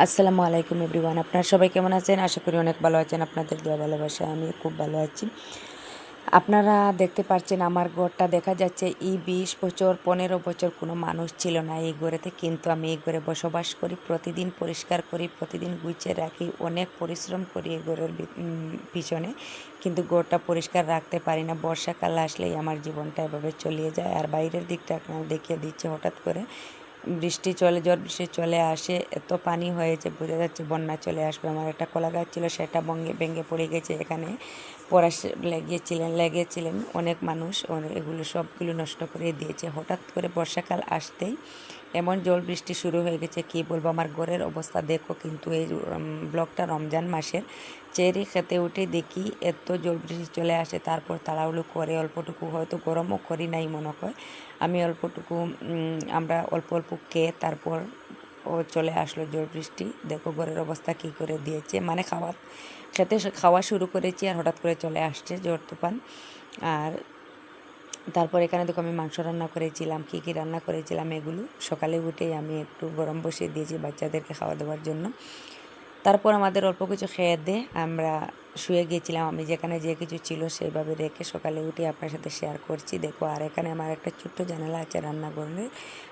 আসসালামু আলাইকুম এভরিওয়ান, আপনারা সবাই কেমন আছেন? আশা করি অনেক ভালো আছেন। আপনাদের দোয়া ভালোবাসায় আমি খুব ভালো আছি। আপনারা দেখতে পাচ্ছেন আমার ঘরটা দেখা যাচ্ছে এই 20 বছর 15 বছর কোনো মানুষ ছিল না এই ঘরেতে, কিন্তু আমি এই ঘরে বসবাস করি। প্রতিদিন পরিষ্কার করি, প্রতিদিন গুছিয়ে রাখি, অনেক পরিশ্রম করি এই ঘরের পিছনে, কিন্তু ঘরটা পরিষ্কার রাখতে পারি না। বর্ষাকাল আসলেই আমার জীবনটা এভাবে চলিয়ে যায়। আর বাইরের দিকটা আপনারা দেখিয়ে দিচ্ছে, হঠাৎ করে ঝড় বৃষ্টি চলে আসে, এত পানি হয়েছে বোঝা যাচ্ছে বন্যা চলে আসবে। আমার একটা কলা গাছ ছিল, সেটা ভেঙে পড়ে গেছে। এখানে পড়া লেগেছিলেন অনেক মানুষ, এগুলো সবগুলো নষ্ট করে দিয়েছে। হঠাৎ করে বর্ষাকাল আসতেই এমন জল বৃষ্টি শুরু হয়ে গেছে, কি বলবো। আমার ঘরের অবস্থা দেখো। কিন্তু এই ব্লগটা রমজান মাসের, চেরি খেতে উঠে দেখি এত জল বৃষ্টি চলে আসে। তারপর তাড়াহুড়ো করে অল্পটুকু, হয়তো গরমও করি নাই মনে হয় আমি, অল্পটুকু আমরা অল্প অল্প খেয়ে তারপর ও চলে আসলো জল বৃষ্টি। দেখো ঘরের অবস্থা কী করে দিয়েছে, মানে খাওয়া শুরু করেছি আর হঠাৎ করে চলে আসছে ঝড় তুফান। আর তারপর এখানে দেখো আমি মাংস রান্না করেছিলাম। কী কী রান্না করেছিলাম এগুলো সকালে উঠেই আমি একটু গরম বসিয়ে দিয়েছি বাচ্চাদেরকে খাওয়া দেওয়ার জন্য। তারপর আমাদের অল্প কিছু খেয়ে দিয়ে আমরা শুয়ে গিয়েছিলাম। আমি যেখানে যে কিছু ছিল সেইভাবে রেখে সকালে উঠে আপনার সাথে শেয়ার করছি। দেখো, আর এখানে আমার একটা ছোট্ট জানালা আছে রান্নাঘরে,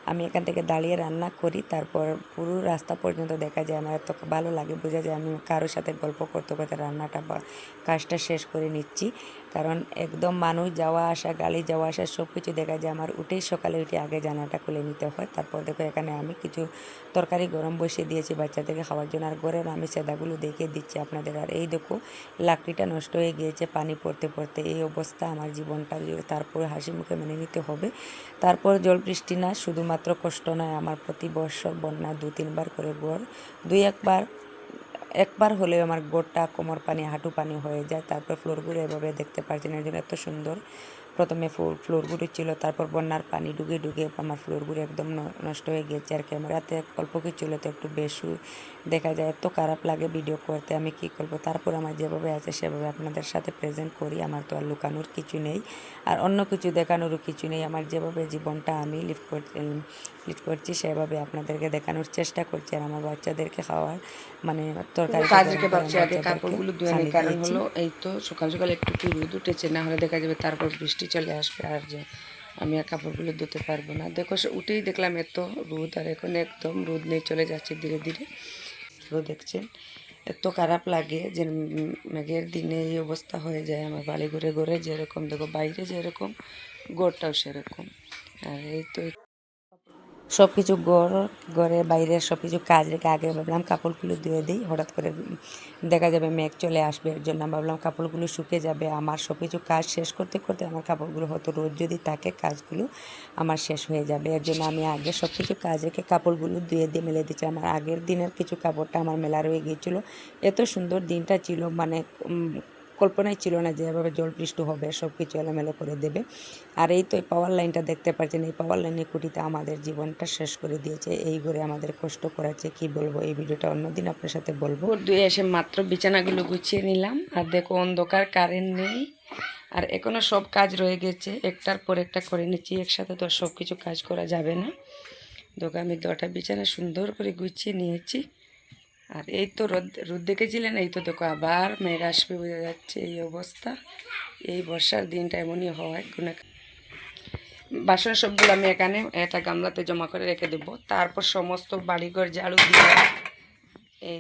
আমি এখান থেকে দাঁড়িয়ে রান্না করি। তারপর পুরো রাস্তা পর্যন্ত দেখা যায়। আমার এত ভালো লাগে, বোঝা যায় আমি কারোর সাথে গল্প করতে করতে রান্নাটা বা কাজটা শেষ করে নিচ্ছি। কারণ একদম মানুষ যাওয়া আসা, গাড়ি যাওয়া আসা সব কিছু দেখা যায়। আমার উঠেই সকালে উঠে আগে জানালাটা খুলে নিতে হয়। তারপর দেখো এখানে আমি কিছু তরকারি গরম বসিয়ে দিয়েছি বাচ্চাদেরকে খাওয়ার জন্য। আর ঘরের আমি সেদাগুলো দেখিয়ে দিচ্ছি আপনাদের। আর এই দেখো লাকড়িটা নষ্ট হয়ে গিয়েছে পানি পড়তে পড়তে, এই অবস্থা আমার জীবনটা। তারপর হাসি মুখে মেনে নিতে হবে। তারপর জল বৃষ্টি না শুধুমাত্র কষ্ট নয়, আমার প্রতি বছর বন্যা 2-3 বার করে ঘর, একবার হলেও আমার গোড়টা কোমর পানি হাঁটু পানি হয়ে যায়। তারপর ফ্লোরগুলো এভাবে দেখতে পাচ্ছেন, এর জন্য এত সুন্দর। প্রথমে ফ্লোরগুলো ছিল, তারপর বন্যার পানি ঢুকে ঢুকে আমার ফ্লোরগুলো একদম নষ্ট হয়ে গেছে। আর ক্যামেরাতে অল্প কিছু ছিল তো একটু বেশি দেখা যায়, এত খারাপ লাগে ভিডিও করতে। আমি কি করব, তারপর আমার যেভাবে আছে সেভাবে আপনাদের সাথে প্রেজেন্ট করি। আমার তো আর লুকানোর কিছু নেই, আর অন্য কিছু দেখানোরও কিছু নেই। আমার যেভাবে জীবনটা আমি লিড করছি সেভাবে আপনাদেরকে দেখানোর চেষ্টা করছি। আর আমার বাচ্চাদেরকে খাওয়ার মানে তরকারি কাজকে ভাবছি আগে কাপড়গুলো ধুয়ে নেই, কারণ হলো এই তো সকাল সকাল একটু রোদ উঠেছে, না হলে দেখা যাবে তারপর বৃষ্টি চলে আসবে আর যে আমি আর কাপড়গুলো ধুতে পারবো না। দেখো উঠেই দেখলাম এত রোদ, আর এখন একদম রোদ নেই, চলে যাচ্ছে ধীরে ধীরে। রোদ দেখছেন, এত খারাপ লাগে যে মেঘের দিনে এই অবস্থা হয়ে যায়। আমার বাড়ি ঘুরে ঘুরে যেরকম দেখো, বাইরে যেরকম ঘরটাও সেরকম। আর এই তো সব কিছু ঘরে বাইরের সব কিছু কাজ রেখে আগে ভাবলাম কাপড়গুলো ধুয়ে দিই। হঠাৎ করে দেখা যাবে মেঘ চলে আসবে, এর জন্য ভাবলাম কাপড়গুলো শুকিয়ে যাবে। আমার সব কিছু কাজ শেষ করতে করতে আমার কাপড়গুলো, হয়তো রোদ যদি থাকে কাজগুলো আমার শেষ হয়ে যাবে। এর জন্য আমি আগে সব কিছু কাজ রেখে কাপড়গুলো ধুয়ে দিয়ে মেলে দিচ্ছি। আমার আগের দিনের কিছু কাপড়টা আমার মেলা রয়ে গিয়েছিলো। এত সুন্দর দিনটা ছিল, মানে কল্পনাই ছিল না যে এভাবে জল বৃষ্টি হবে, সব কিছু এলোমেলো করে দেবে। আর এই তো এই পাওয়ার লাইনটা দেখতে পাচ্ছেন, এই পাওয়ার লাইনের খুঁটিতে আমাদের জীবনটা শেষ করে দিয়েছে। এই ঘরে আমাদের কষ্ট করাচ্ছে, কি বলবো, এই ভিডিওটা অন্যদিন আপনার সাথে বলবো। ধুয়ে এসে মাত্র বিছানাগুলো গুছিয়ে নিলাম, আর দেখো অন্ধকার, কারেন্ট নেই, আর এখনও সব কাজ রয়ে গেছে, একটার পর একটা করে নিচ্ছি। একসাথে তো সব কিছু কাজ করা যাবে না। দেখো আমি 2টা বিছানা সুন্দর করে গুছিয়ে নিয়েছি। আর এই তো রোদ দেখেছিলেন, এই তো দেখো আবার মেঘ আসবে বোঝা যাচ্ছে। এই অবস্থা, এই বর্ষার দিনটা এমনই হয়। বাসন সবগুলো আমি এখানে একটা গামলাতে জমা করে রেখে দেবো। তারপর সমস্ত বাড়িঘর ঝাড়ু দিয়ে এই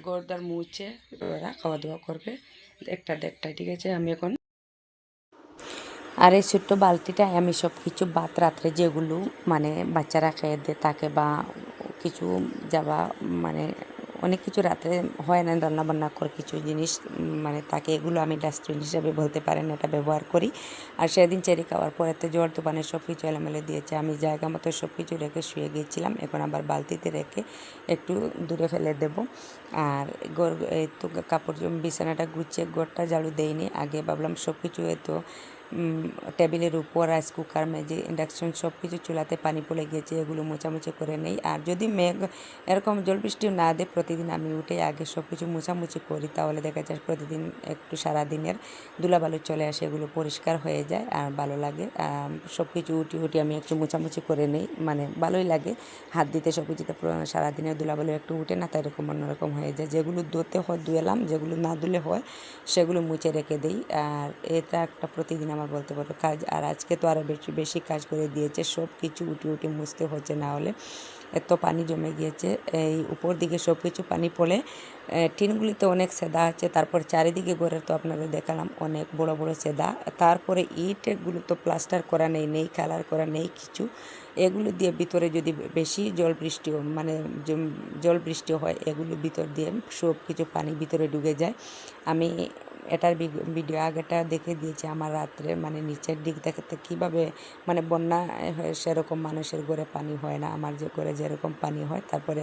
গরদার মুছে ওরা খাওয়া দাওয়া করবে 1টা-1:30, ঠিক আছে। আমি এখন আর এই ছোট্ট বালতিটায় আমি সব কিছু ভাত রাত্রে যেগুলো মানে বাচ্চারা খেয়ে দেয় তাকে, বা কিছু যাবা মানে অনেক কিছু রাত্রে হয় না রান্না বান্না করে কিছু জিনিস মানে তাকে, এগুলো আমি ডাস্টবিন হিসাবে বলতে পারেন এটা ব্যবহার করি। আর সেদিন চেরি খাওয়ার পরে তো ঝড় তুফানে সব কিছু এলোমেলো দিয়েছে। আমি জায়গা মতো সব কিছু রেখে শুয়ে গিয়েছিলাম, এখন আবার বালতিতে রেখে একটু দূরে ফেলে দেব। আর এই তো কাপড় বিছানাটা গুছিয়ে ঘরটা ঝাড়ু দেয়নি, আগে ভাবলাম সব কিছু তো টেবিলের উপর রাইস কুকার, মেজে, ইন্ডাকশন সব কিছু চুলাতে পানি পড়ে গিয়েছে, এগুলো মোছামুছি করে নেই। আর যদি মেঘ এরকম জল বৃষ্টিও না দেয়, প্রতিদিন আমি উঠে আগে সব কিছু মোছামুছি করি, তাহলে দেখা যায় প্রতিদিন একটু সারাদিনের ধুলাবালু চলে আসে, এগুলো পরিষ্কার হয়ে যায় আর ভালো লাগে। সব কিছু উঠি আমি একটু মোছামুছি করে নেই, মানে ভালোই লাগে হাত দিতে, সব কিছুতে সারাদিনের ধুলাবালু একটু উঠে না, তাই এরকম অন্যরকম হয়ে যায়। যেগুলো ধুতে হয় ধুয়েলাম, যেগুলো না ধুলে হয় সেগুলো মুছে রেখে দিই। আর এটা একটা প্রতিদিন আমার বলতে পারো কাজ। আর আজকে তো আরও বেশি বেশি কাজ করে দিয়েছে, সব কিছু উঠি মুছতে হচ্ছে, না হলে এত পানি জমে গিয়েছে। এই উপর দিকে সব কিছু পানি পড়ে টিনগুলিতে অনেক সেদা আছে, তারপর চারিদিকে ঘরের তো আপনাদের দেখালাম অনেক বড় বড় সেদা। তারপরে ইটগুলো তো প্লাস্টার করা নেই কালার করা নেই কিছু। এগুলো দিয়ে ভিতরে যদি বেশি জল বৃষ্টি হয়, এগুলো ভিতর দিয়ে সব কিছু পানি ভিতরে ঢুকে যায়। আমি এটার ভিডিও আগেটা দেখে দিয়েছি আমার রাত্রে, মানে নিচের দিক থেকে কীভাবে মানে বন্যা হয় সেরকম মানুষের ঘরে পানি হয় না, আমার যে ঘরে যেরকম পানি হয়। তারপরে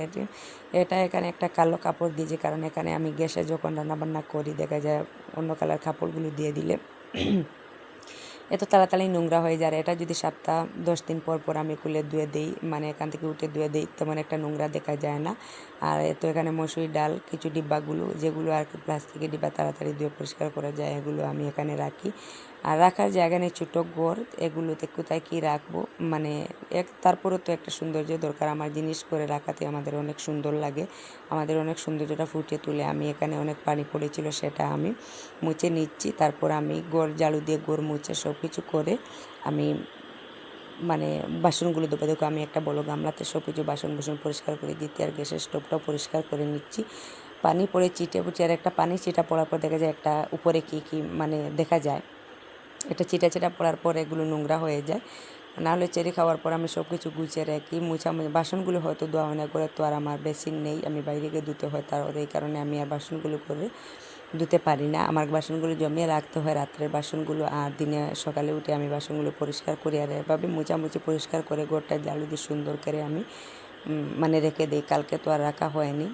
এটা এখানে একটা কালো কাপড় দিয়েছি, কারণ এখানে আমি গ্যাসে যখন রান্নাবান্না করি দেখা যায় অন্য কালার কাপড়গুলো দিয়ে দিলে এত তাড়াতাড়ি নোংরা হয়ে যায়। এটা যদি 7-10 দিন পর আমি খুলে ধুয়ে দিই, মানে এখান থেকে উঠে ধুয়ে দিই, তেমন একটা নোংরা দেখা যায় না। আর তো এখানে মসুরি ডাল কিছু ডিব্বাগুলো, যেগুলো আর কি প্লাস্টিকের ডিব্বা তাড়াতাড়ি ধুয়ে পরিষ্কার করা যায়, এগুলো আমি এখানে রাখি। আর রাখার জায়গা নেই, ছোটো ঘর, এগুলোতে কোথায় কী রাখবো, মানে তারপরেও তো একটা সৌন্দর্য দরকার। আমার জিনিস করে রাখাতে আমাদের অনেক সুন্দর লাগে, আমাদের অনেক সৌন্দর্যটা ফুটিয়ে তুলে। আমি এখানে অনেক পানি পড়েছিল, সেটা আমি মুছে নিচ্ছি। তারপর আমি ঘর ঝাড়ু দিয়ে ঘর মুছে সব কিছু করে আমি মানে বাসনগুলো ধোবো। দেখো আমি একটা বড় গামলাতে সব কিছু বাসন পরিষ্কার করে দিচ্ছি, আর গ্যাসের স্টোভটাও পরিষ্কার করে নিচ্ছি। পানি পড়ে চিটে আর একটা পানি চিটা পড়ার পর দেখা যায় একটা উপরে কী মানে দেখা যায়, এটা চিটা পড়ার পর এগুলো নোংরা হয়ে যায়। নাহলে চেরি খাওয়ার পর আমি সব কিছু গুছিয়ে রাখি, বাসনগুলো হয়তো ধোয়া হয় না করে, তো আর আমার বেসিন নেই, আমি বাইরে গিয়ে ধুতে হয়, তার এই কারণে আমি আর বাসনগুলো করে ধুতে পারি না। আমার বাসনগুলো জমিয়ে রাখতে হয়, রাত্রের বাসনগুলো, আর দিনে সকালে উঠে আমি বাসনগুলো পরিষ্কার করি। আর এভাবে মোছামুছি পরিষ্কার করে ঘরটা ঝাড়ু দিয়ে সুন্দর করে আমি মানে রেখে দিই। কালকে তো আর রাখা হয়নি,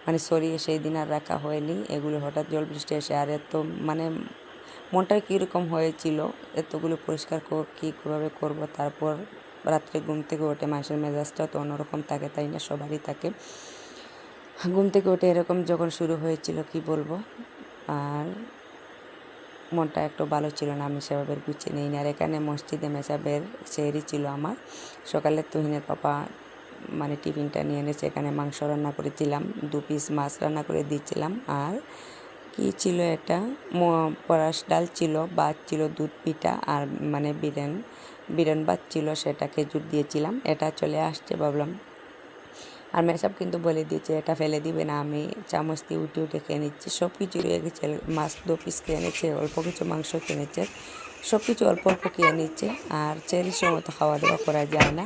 মানে সরিয়ে সেই দিন আর রাখা হয়নি। এগুলো হঠাৎ জল বৃষ্টি এসে আর এত মানে মনটা কীরকম হয়েছিল, এতগুলো পরিষ্কার কীভাবে করব। তারপর রাত্রে ঘুম থেকে উঠে মানুষের মেজাজটা তো অন্যরকম থাকে, তাই না, সবারই থাকে। ঘুম থেকে উঠে এরকম যখন শুরু হয়েছিল কি বলবো, আর মনটা একটু ভালো ছিল না, আমি সেভাবে গুছিয়ে নিই না। আর এখানে মসজিদে মেসাবের সেহরি ছিল আমার, সকালে তুহিনের পাপা মানে টিফিনটা নিয়ে এনেছে, এখানে মাংস রান্না করেছিলাম, 2 পিস মাছ রান্না করে দিয়েছিলাম। আর কি ছিল এটা, পরাশ ডাল ছিল, ভাত ছিল, দুধ পিঠা, আর মানে বিরান ভাত ছিল, সেটা খেজুর দিয়েছিলাম। এটা চলে আসছে, ভাবলাম। আর মেসাব কিন্তু বলে দিয়েছে এটা ফেলে দিবে না, আমি চামচ দিয়ে উঠে খেয়ে নিচ্ছি। সব কিছু রয়ে গেছে, মাছ 2 পিস খেয়ে নিচ্ছে, অল্প কিছু মাংস কিনেছে, সব কিছু অল্প খেয়ে নিচ্ছে। আর চেরির সময় তো খাওয়া দাওয়া করা যায় না,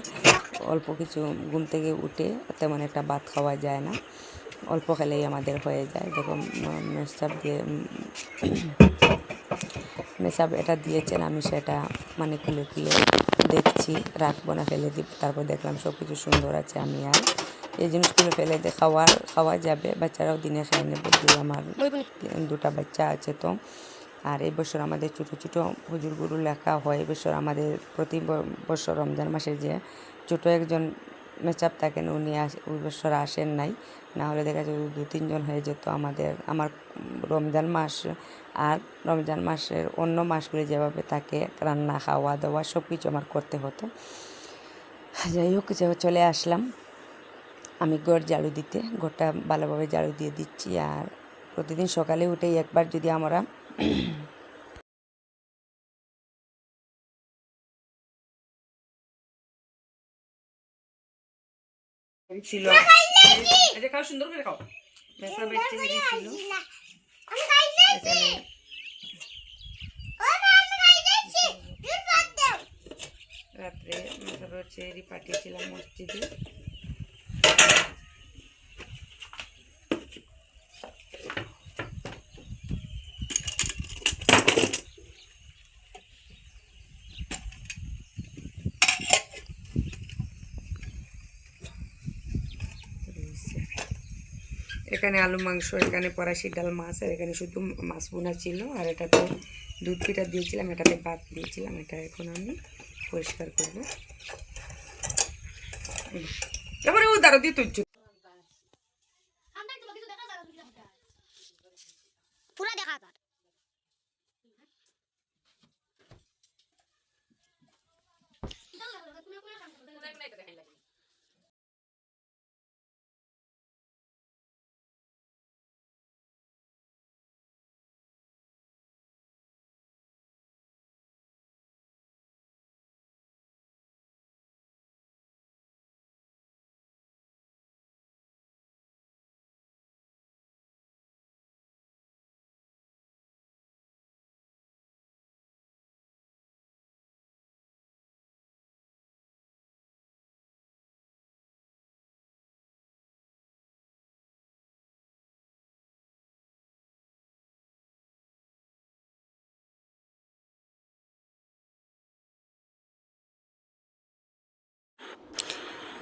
অল্প কিছু ঘুম থেকে উঠে তেমন একটা ভাত খাওয়া যায় না, অল্প খেলেই আমাদের হয়ে যায়। দেখো মেসাব এটা দিয়েছেন, আমি সেটা মানে খুলে দেখছি, রাখবো না ফেলে দিব। তারপর দেখলাম সব কিছু সুন্দর আছে, আমি আর এই জিনিসগুলো ফেলে দিয়ে খাওয়া যাবে, বাচ্চারাও দিনে খাই নেবে। আমার 2টা বাচ্চা আছে তো। আর এই বছর আমাদের ছোটো ছোটো হুজুর গুরু লেখা হয়। এবছর আমাদের প্রতি বছর রমজান মাসে যে ছোটো একজন মেচাপ থাকেন, উনি ওই বছর আসেন নাই, না হলে দেখা যায় 2-3 জন হয়ে যেত আমার রমজান মাস। আর রমজান মাসের অন্য মাসগুলি যেভাবে থাকে, রান্না খাওয়া দাওয়া সব কিছু আমার করতে হতো। যাই হোক, চলে আসলাম আমি ঘর ঝাড়ু দিতে, ঘরটা ভালোভাবে ঝাড়ু দিয়ে দিচ্ছি। আর প্রতিদিন সকালে উঠেই একবার যদি আমরা ছিল, খাও সুন্দর করে খাও, মেসাবের চেহারি ছিল এখানে। রাত্রে মেসাবের চেহারি পাঠিয়েছিলাম মসজিদে। এখানে আলু মাংস, এখানে পরাশি ডাল মাছ, আর এখানে শুধু মাছ বোনা ছিল। আর এটাতে দুধ পিঠা দিয়েছিলাম, এটাতে ভাত দিয়েছিলাম, এটা এখন আমি পরিষ্কার করবো। এবারে ও দাঁড়ো দিয়ে তুই পুরা দেখা যার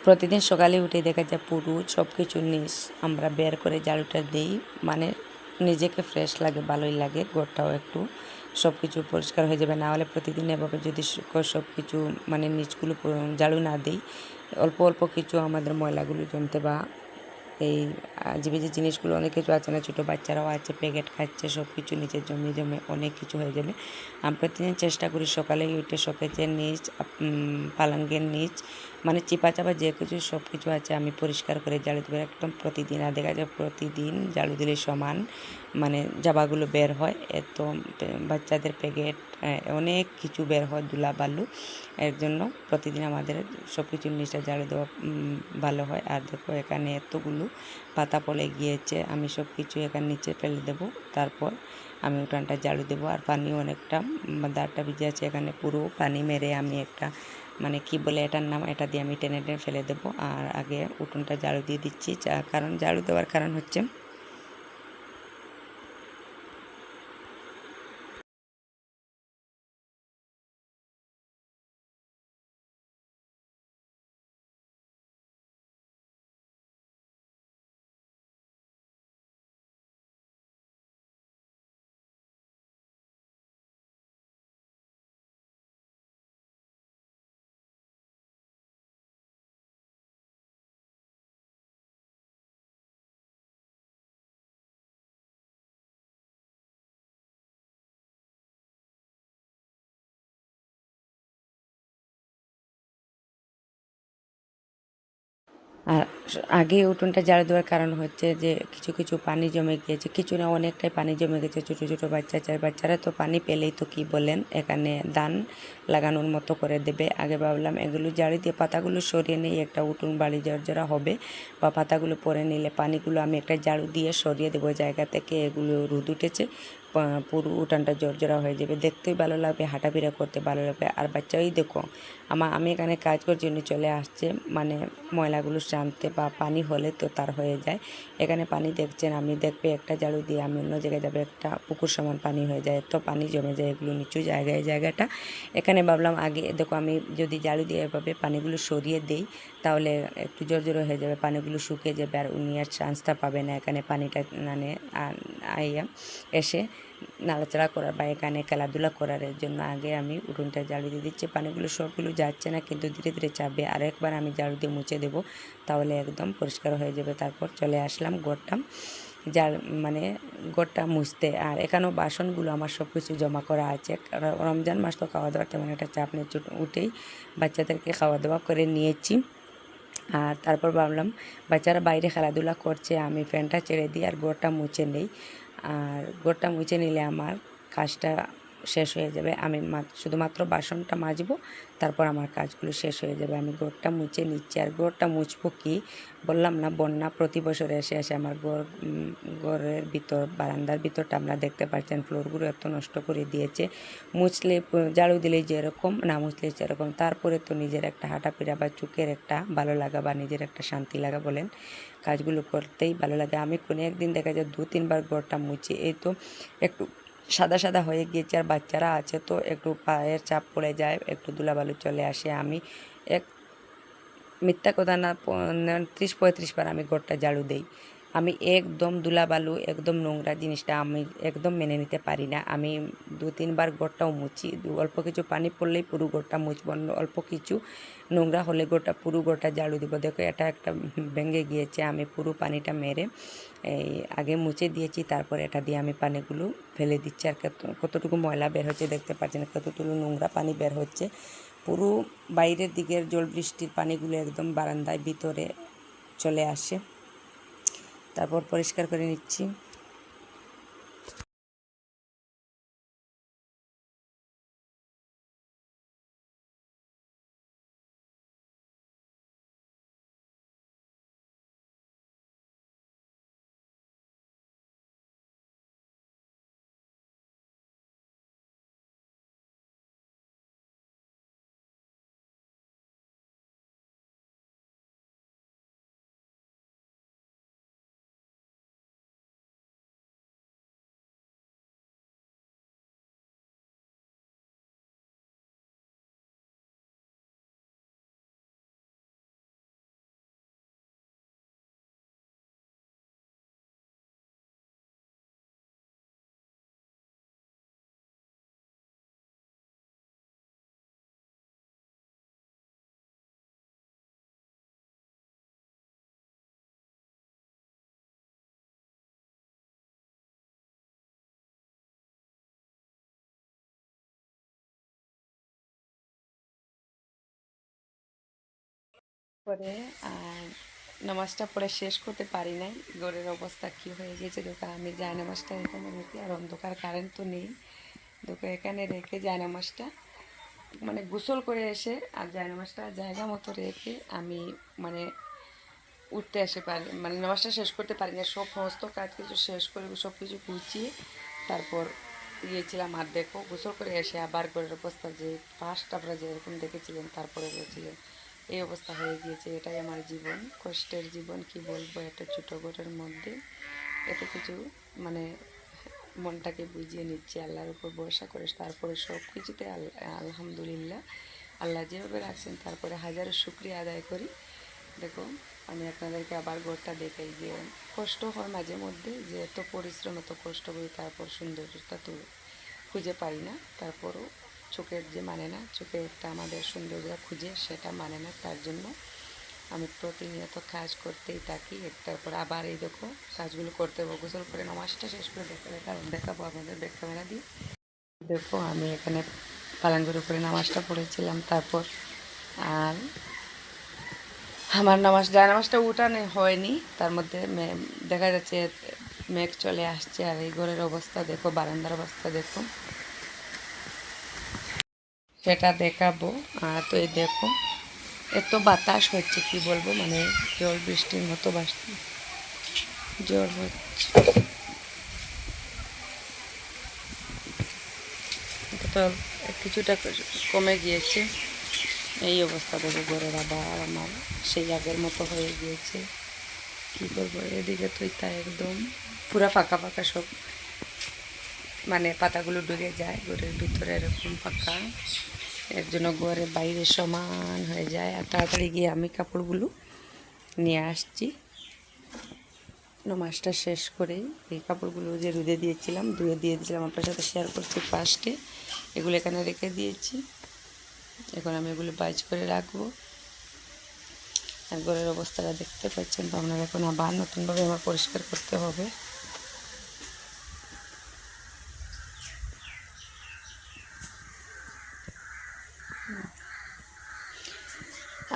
প্রতিদিন সকালে উঠে দেখা যায় পুরো সব কিছু নিচ আমরা বের করে ঝাড়ুটা দিই, মানে নিজেকে ফ্রেশ লাগে, ভালোই লাগে, ঘরটাও একটু সব কিছু পরিষ্কার হয়ে যাবে। না হলে প্রতিদিন এভাবে যদি সব কিছু মানে নিচগুলো ঝাড়ু না দিই, অল্প অল্প কিছু আমাদের ময়লাগুলো জমতে বা এই আজীবী যে জিনিসগুলো অনেক কিছু আছে না, ছোটো বাচ্চারাও আছে, প্যাকেট খাচ্ছে, সব কিছু নিচে জমে জমে অনেক কিছু হয়ে যাবে। আমি প্রতিদিন চেষ্টা করি সকালে উঠে শোকেজের নিচ, পালঙ্গের নিচ, মানে চিপা চাপা যে কিছু সব কিছু আছে আমি পরিষ্কার করে ঝাড়ু দেবো একদম প্রতিদিন। আর দেখা যায় প্রতিদিন ঝাড়ু দিলে সমান মানে জাবাগুলো বের হয়, এত বাচ্চাদের প্যাকেট অনেক কিছু বের হয়, ধুলা বালু, এর জন্য প্রতিদিন আমাদের সব কিছুর নিচে ঝাড়ু দেওয়া ভালো হয়। আর দেখো এখানে এতগুলো পাতা পড়ে গিয়েছে, আমি সব কিছু এখানে নিচে ফেলে দেবো, তারপর আমি উঠানটা ঝাড়ু দেবো। আর পানি অনেকটা দাঁড়টা ভিজে আছে, এখানে পুরো পানি মেরে আমি একটা মানে কি বলে এটার নাম, এটা দিয়ে আমি টেনে টেনে ফেলে দেবো। আর আগে উঠোনটা ঝাড়ু দিয়ে দিচ্ছি, কারণ ঝাড়ু দেওয়ার কারণ হচ্ছে আর আগে উঠোনটা ঝাড়ু দেওয়ার কারণ হচ্ছে যে কিছু কিছু পানি জমে গিয়েছে, কিছু না অনেকটাই পানি জমে গেছে, ছোটো ছোটো বাচ্চা চায়, বাচ্চারা তো পানি পেলেই তো কি বলেন এখানে ধান লাগানোর মতো করে দেবে। আগে ভাবলাম এগুলো ঝাড়ু দিয়ে পাতাগুলো সরিয়ে নিয়ে একটা উঠোন বাড়ি জর্জরা হবে, বা পাতাগুলো পরে নিলে পানিগুলো আমি একটা ঝাড়ু দিয়ে সরিয়ে দেবো জায়গা থেকে, এগুলো রোদ উঠেছে, পুরো উঠানটা জর্জরা হয়ে যাবে, দেখতেই ভালো লাগবে, হাঁটাফেরা করতে ভালো লাগবে। আর বাচ্চাই দেখো আমি এখানে কাজ করার জন্য চলে আসছে, মানে ময়লাগুলো টানতে বা পানি হলে তো তার হয়ে যায়। এখানে পানি দেখছেন, আমি দেখবে একটা ঝাড়ু দিয়ে আমি অন্য জায়গায় যাবে, একটা পুকুর সমান পানি হয়ে যায়, তো পানি জমে যায় এগুলো নিচু জায়গায় জায়গাটা। এখানে ভাবলাম আগে দেখো আমি যদি ঝাড়ু দিয়ে এভাবে পানিগুলো সরিয়ে দিই তাহলে একটু জর্জর হয়ে যাবে, পানিগুলো শুকিয়ে যাবে, আর উনি আর চান্সটা পাবে না এখানে পানিটা মানে আইয়া এসে নাড়াচাড়া করার বা এখানে খেলাধুলা করার। এর জন্য আগে আমি উঠোনটা ঝাড়ু দিয়ে দিচ্ছি, পানিগুলো সবগুলো যাচ্ছে না কিন্তু ধীরে ধীরে চাপবে, আর একবার আমি ঝাড়ু দিয়ে মুছে দেবো, তাহলে একদম পরিষ্কার হয়ে যাবে। তারপর চলে আসলাম ঘরটা যার মানে ঘরটা মুছতে। আর এখানেও বাসনগুলো আমার সব কিছু জমা করা আছে, রমজান মাস তো খাওয়া দাওয়ার তেমন একটা চাপ নেই, উঠেই বাচ্চাদেরকে খাওয়া দাওয়া করে নিয়েছি। আর তারপর ভাবলাম বাচ্চারা বাইরে খেলাধুলা করছে, আমি ফ্যানটা ছেড়ে দিই আর ঘরটা মুছে নেই। আর ঘরটা মুছে নিলে আমার কাজটা শেষ হয়ে যাবে, আমি শুধুমাত্র বাসনটা মাজবো, তারপর আমার কাজগুলো শেষ হয়ে যাবে। আমি ঘরটা মুছে নিচ্ছি। আর ঘরটা মুছবো কি বললাম না, বন্যা প্রতি বছর এসে এসে আমার ঘরের ভিতর বারান্দার ভিতরটা আপনারা দেখতে পাচ্ছেন ফ্লোরগুলো এত নষ্ট করে দিয়েছে। মুছলে ঝাড়ু দিলেই যেরকম, না মুছলে সেরকম, তারপরে তো নিজের একটা হাঁটাফেরা বা চোখের একটা ভালো লাগা বা নিজের একটা শান্তি লাগা বলেন, কাজগুলো করতেই ভালো লাগে। আমি কোনো একদিন দেখা যায় 2-3 বার ঘরটা মুছি, এই তো একটু সাদা সাদা হয়ে গিয়েছে, আর বাচ্চারা আছে তো একটু পায়ের চাপ পড়ে যায়, একটু ধুলাবালু চলে আসে, আমি এক মিথ্যা কথা না 30-35 বার আমি ঘরটা ঝাড়ু দেই। আমি একদম ধুলাবালু একদম নোংরা জিনিসটা আমি একদম মেনে নিতে পারি না। আমি 2-3 বার ঘরটাও মুছি। অল্প কিছু পানি পড়লেই পুরো ঘরটা মুছবো, অল্প কিছু নোংরা হলে পুরো ঘরটা ঝাড়ু দিব। দেখো এটা একটা ভেঙে গিয়েছে, আমি পুরো পানিটা মেরে এই আগে মুছে দিয়েছি, তারপর এটা দিয়ে আমি পানিগুলো ফেলে দিচ্ছি। আর কতটুকু ময়লা বের হচ্ছে দেখতে পাচ্ছেন, কতটুকু নোংরা পানি বের হচ্ছে। পুরো বাইরের দিকের জল বৃষ্টির পানিগুলো একদম বারান্দায় ভিতরে চলে আসে। তারপর পরিষ্কার করে নিচ্ছি। পরে নামাজটা পড়ে শেষ করতে পারি নাই, ঘরের অবস্থা কি হয়ে গেছে দেখো। আমি জায়নামাজটা এখানে রেখে, আর অন্ধকার কারেন্ট তো নেই, দেখো এখানে রেখে জায়নামাজটা মানে গোসল করে এসে আর জায়নামাজটা জায়গা মতো রেখে আমি মানে উঠতে এসে পারি, মানে নামাজটা শেষ করতে পারি না। সব সমস্ত কাজ কিছু শেষ করে সব কিছু গুছিয়ে তারপর গিয়েছিলাম। আর দেখো গোসল করে এসে আবার ঘরের অবস্থা যে ফার্স্ট আপনারা যেরকম দেখেছিলেন তারপরে বলছিলেন এই অবস্থা হয়ে গিয়েছে। এটাই আমার জীবন, কষ্টের জীবন, কি বলবো। একটা ছোটো ঘরের মধ্যে এত কিছু মানে মনটাকে বুঝিয়ে নিচ্ছে, আল্লাহর উপর ভরসা করে তারপরে সব কিছুতে আলহামদুলিল্লাহ আল্লাহ যেভাবে রাখছেন তারপরে হাজারো শুকরিয়া আদায় করি। দেখো আমি আপনাদেরকে আবার ঘরটা দেখাই যে কষ্ট হয় মাঝে মধ্যে, যে এত পরিশ্রম এত কষ্ট করি তারপর সৌন্দর্যটা তো খুঁজে পাই না। তারপরও চোখের যে মানে না, চোখে একটা আমাদের সৌন্দর্য খুঁজে সেটা মানে না, তার জন্য আমি প্রতিনিয়ত কাজ করতেই থাকি। তারপর আবার এই দেখো কাজগুলো করতে হবে, গোসল করে নামাজটা শেষ করে দেখাবো আপনাদের ব্যাক ক্যামেরা দিয়ে। দেখো আমি এখানে পালাঙ্গের উপরে নামাজটা পড়েছিলাম, তারপর আর আমার নামাজটা উঠানো হয়নি, তার মধ্যে দেখা যাচ্ছে মেঘ চলে আসছে। আর এই ঘরের অবস্থা দেখো, বারান্দার অবস্থা দেখো, সেটা দেখাবো। তো এই দেখো এত বাতাস হচ্ছে কি বলবো, মানে জল বৃষ্টির মতো জল হচ্ছে। তো কিছুটা কমে গিয়েছে। এই অবস্থা দেখো, ঘরের আবার আমার সেই আগের মতো হয়ে গিয়েছে। কী করবো, এদিকে তো তা একদম পুরা ফাঁকা ফাঁকা সব, মানে পাতাগুলো ডুবে যায় ঘরের ভিতরে, এরকম ফাঁকা। এর জন্য ঘরের বাইরে সমান হয়ে যায়। আর তাড়াতাড়ি গিয়ে আমি কাপড়গুলো নিয়ে আসছি নামাজটা শেষ করেই। এই কাপড়গুলো যে রোদে দিয়েছিলাম, ধুয়ে দিয়ে দিয়েছিলাম, আপনার সাথে শেয়ার করছি ফার্স্টে, এগুলো এখানে রেখে দিয়েছি। এখন আমি এগুলো বাইজ করে রাখবো। আর ঘরের অবস্থাটা দেখতে পাচ্ছেন তো আপনারা। এখন আবার নতুনভাবে আমার পরিষ্কার করতে হবে।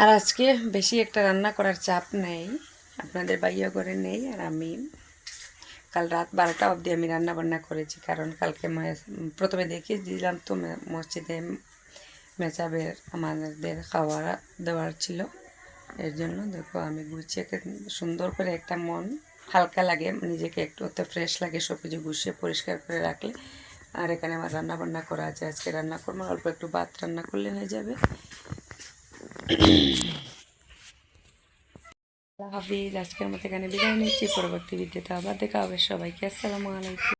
আর আজকে বেশি একটা রান্না করার চাপ নেই, আপনাদের বাইয়া করে নেই। আর আমি কাল রাত 12টা অবধি আমি রান্না বান্না করেছি, কারণ কালকে প্রথমে দেখিয়ে দিলাম তো মসজিদে মেচাবের আমাদের খাওয়া দেওয়ার ছিল। এর জন্য দেখো আমি গুছিয়ে সুন্দর করে, একটা মন হালকা লাগে, নিজেকে একটু অত ফ্রেশ লাগে সব কিছু গুছিয়ে পরিষ্কার করে রাখলে। আর এখানে আমার রান্না বান্না করা আছে, আজকে রান্না করবো, অল্প একটু ভাত রান্না করলে হয়ে যাবে। আল্লাহ হাফিজ, আজকের মতো এখানে বিদায় নিচ্ছি। পরবর্তী ভিডিওতে আবার দেখা হবে। সবাইকে আসসালামু আলাইকুম।